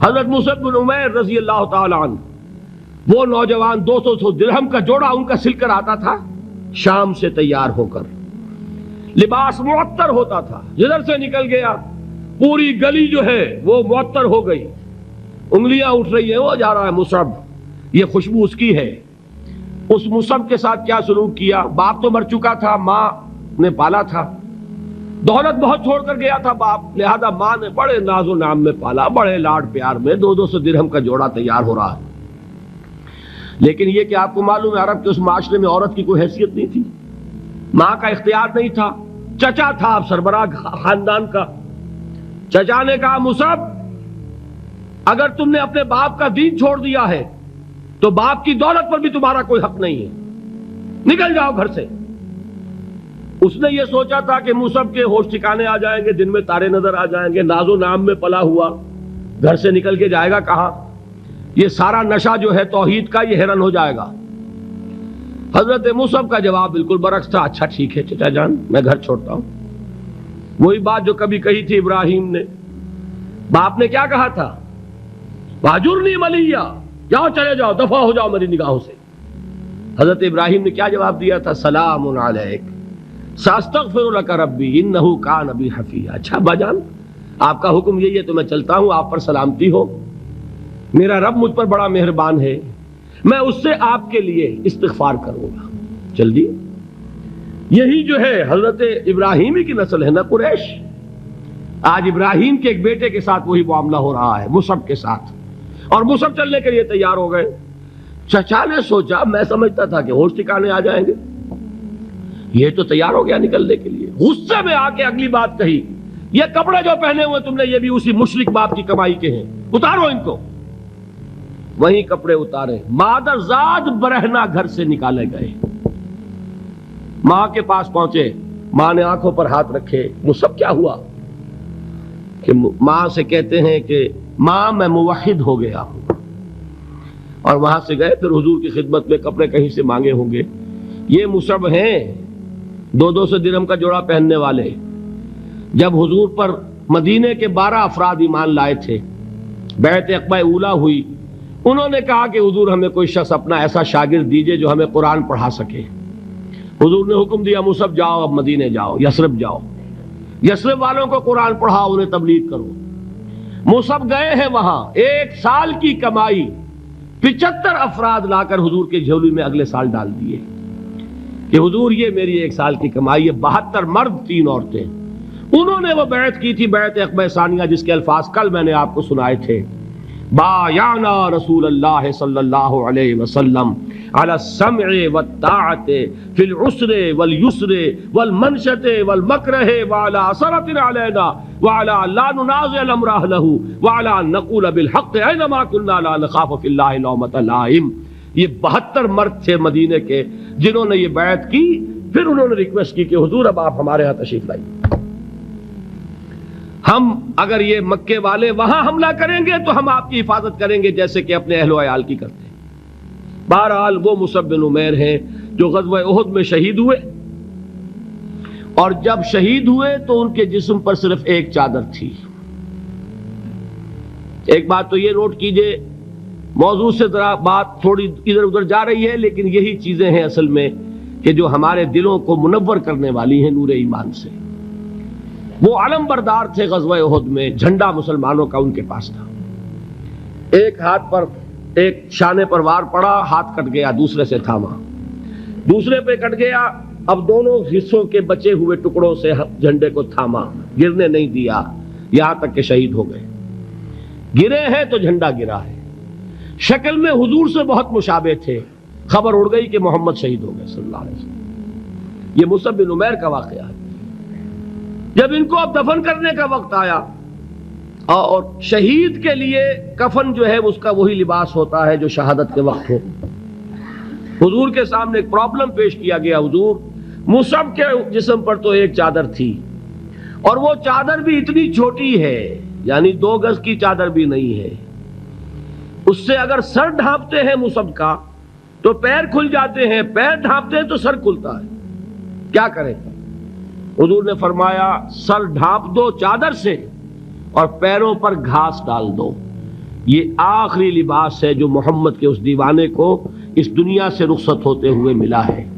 حضرت مصعب بن عمیر رضی اللہ تعالی عنہ وہ نوجوان 200 درہم کا جوڑا ان کا سل کر آتا تھا شام سے تیار ہو کر، لباس معطر ہوتا تھا، جدھر سے نکل گیا پوری گلی جو ہے وہ معطر ہو گئی، انگلیاں اٹھ رہی ہیں، وہ جا رہا ہے مصعب، یہ خوشبو اس کی ہے۔ اس مصعب کے ساتھ کیا سلوک کیا؟ باپ تو مر چکا تھا، ماں نے پالا تھا، دولت بہت چھوڑ کر گیا تھا باپ، لہذا ماں نے بڑے ناز و نام میں پالا، بڑے لاڈ پیار میں، 200 درہم کا جوڑا تیار ہو رہا ہے۔ لیکن یہ کہ آپ کو معلوم ہے عرب کے اس معاشرے میں عورت کی کوئی حیثیت نہیں تھی، ماں کا اختیار نہیں تھا، چچا تھا اب سربراہ خاندان کا۔ چچا نے کہا مصعب اگر تم نے اپنے باپ کا دین چھوڑ دیا ہے تو باپ کی دولت پر بھی تمہارا کوئی حق نہیں ہے، نکل جاؤ گھر سے۔ اس نے یہ سوچا تھا کہ مصعب کے ہوش ٹھکانے آ جائیں گے، دن میں تارے نظر آ جائیں گے، ناز و نام میں پلا ہوا گھر سے نکل کے جائے گا کہاں، یہ سارا نشہ جو ہے توحید کا یہ حیران ہو جائے گا۔ حضرت مصعب کا جواب بالکل برعکس تھا، اچھا ٹھیک ہے چچا جان میں گھر چھوڑتا ہوں۔ وہی بات جو کبھی کہی تھی ابراہیم نے، باپ نے کیا کہا تھا؟ واجرنی ملیہ، جاؤ چلے جاؤ، دفع ہو جاؤ میری نگاہوں سے۔ حضرت ابراہیم نے کیا جواب دیا تھا؟ سلام علیک ساستغفر لک ربی انہ کان بی حفیہ۔ اچھا ابا جان آپ کا حکم یہی ہے تو میں چلتا ہوں، آپ پر سلامتی ہو، میرا رب مجھ پر بڑا مہربان ہے، میں اس سے آپ کے لیے استغفار کروں گا۔ چل دی، یہی جو ہے حضرت ابراہیمی کی نسل ہے نا قریش۔ آج ابراہیم کے ایک بیٹے کے ساتھ وہی معاملہ ہو رہا ہے مصعب کے ساتھ، اور مصعب چلنے کے لیے تیار ہو گئے۔ چچا نے سوچا، میں سمجھتا تھا کہ ہوش ٹھکانے آ جائیں گے، یہ تو تیار ہو گیا نکلنے کے لیے۔ غصے میں آ کے اگلی بات کہی، یہ کپڑے جو پہنے ہوئے تم نے یہ بھی اسی مشرک باپ کی کمائی کے ہیں، اتارو ان کو۔ وہی کپڑے اتارے، مادر زاد برہنہ گھر سے نکالے گئے۔ ماں کے پاس پہنچے، ماں نے آنکھوں پر ہاتھ رکھے، مصعب کیا ہوا؟ کہ ماں سے کہتے ہیں کہ ماں میں موحد ہو گیا ہوں، اور وہاں سے گئے پھر حضور کی خدمت میں، کپڑے کہیں سے مانگے ہوں گے۔ یہ مصعب ہیں 200 درہم کا جوڑا پہننے والے۔ جب حضور پر مدینے کے 12 افراد ایمان لائے تھے، بیعت عقبہ اولیٰ ہوئی، انہوں نے کہا کہ حضور ہمیں کوئی شخص اپنا ایسا شاگرد دیجئے جو ہمیں قرآن پڑھا سکے۔ حضور نے حکم دیا مصعب جاؤ، اب مدینے جاؤ، یثرب جاؤ، یثرب والوں کو قرآن پڑھاؤ، انہیں تبلیغ کرو۔ مصعب گئے ہیں وہاں، 1 سال کی کمائی 75 افراد لا کر حضور کے جھولی میں اگلے سال ڈال دیے کہ حضور یہ میری 1 سال کی کمائی ہے۔ 72 مرد 3 عورتیں، انہوں نے وہ بیعت کی تھی، بیعت عقبہ ثانیہ، جس کے الفاظ کل میں نے آپ کو سنائے تھے۔ بایعنا رسول اللہ صلی اللہ علیہ وسلم علی السمع والطاعت فی العسر والیسر والمنشط والمکرہ وعلی اثرۃ علینا وعلی لا ننازع الامر اہلہ وعلی ان نقول بالحق اینما کنا لا نخاف فی اللہ لومۃ لائم۔ یہ 72 مرد تھے مدینے کے جنہوں نے یہ بیعت کی، پھر انہوں نے ریکویسٹ کی کہ حضور اب آپ ہمارے ہاں تشریف لائیے، ہم اگر یہ مکے والے وہاں حملہ کریں گے تو ہم آپ کی حفاظت کریں گے جیسے کہ اپنے اہل و عیال کی کرتے ہیں۔ بہرحال وہ مصعب بن عمیر ہیں جو غزوہ احد میں شہید ہوئے، اور جب شہید ہوئے تو ان کے جسم پر صرف ایک چادر تھی۔ ایک بات تو یہ نوٹ کیجئے، موضوع سے ذرا بات تھوڑی ادھر ادھر جا رہی ہے، لیکن یہی چیزیں ہیں اصل میں کہ جو ہمارے دلوں کو منور کرنے والی ہیں نور ایمان سے۔ وہ علم بردار تھے غزوہ احد میں، جھنڈا مسلمانوں کا ان کے پاس تھا۔ ایک ہاتھ پر، ایک شانے پر وار پڑا، ہاتھ کٹ گیا، دوسرے سے تھاما، دوسرے پہ کٹ گیا، اب دونوں حصوں کے بچے ہوئے ٹکڑوں سے جھنڈے کو تھاما، گرنے نہیں دیا، یہاں تک کہ شہید ہو گئے۔ گرے ہیں تو جھنڈا گرا ہے۔ شکل میں حضور سے بہت مشابہ تھے، خبر اڑ گئی کہ محمد شہید ہو گئے صلی اللہ علیہ وسلم۔ یہ مصعب بن عمیر کا واقعہ ہے۔ جب ان کو اب دفن کرنے کا وقت آیا، اور شہید کے لیے کفن جو ہے اس کا وہی لباس ہوتا ہے جو شہادت کے وقت ہو، حضور کے سامنے ایک پرابلم پیش کیا گیا۔ حضور مصعب کے جسم پر تو ایک چادر تھی، اور وہ چادر بھی اتنی چھوٹی ہے، یعنی 2 گز کی چادر بھی نہیں ہے، اس سے اگر سر ڈھانپتے ہیں مصعب کا تو پیر کھل جاتے ہیں، پیر ڈھانپتے ہیں تو سر کھلتا ہے، کیا کریں؟ حضور نے فرمایا سر ڈھانپ دو چادر سے اور پیروں پر گھاس ڈال دو، یہ آخری لباس ہے جو محمد کے اس دیوانے کو اس دنیا سے رخصت ہوتے ہوئے ملا ہے۔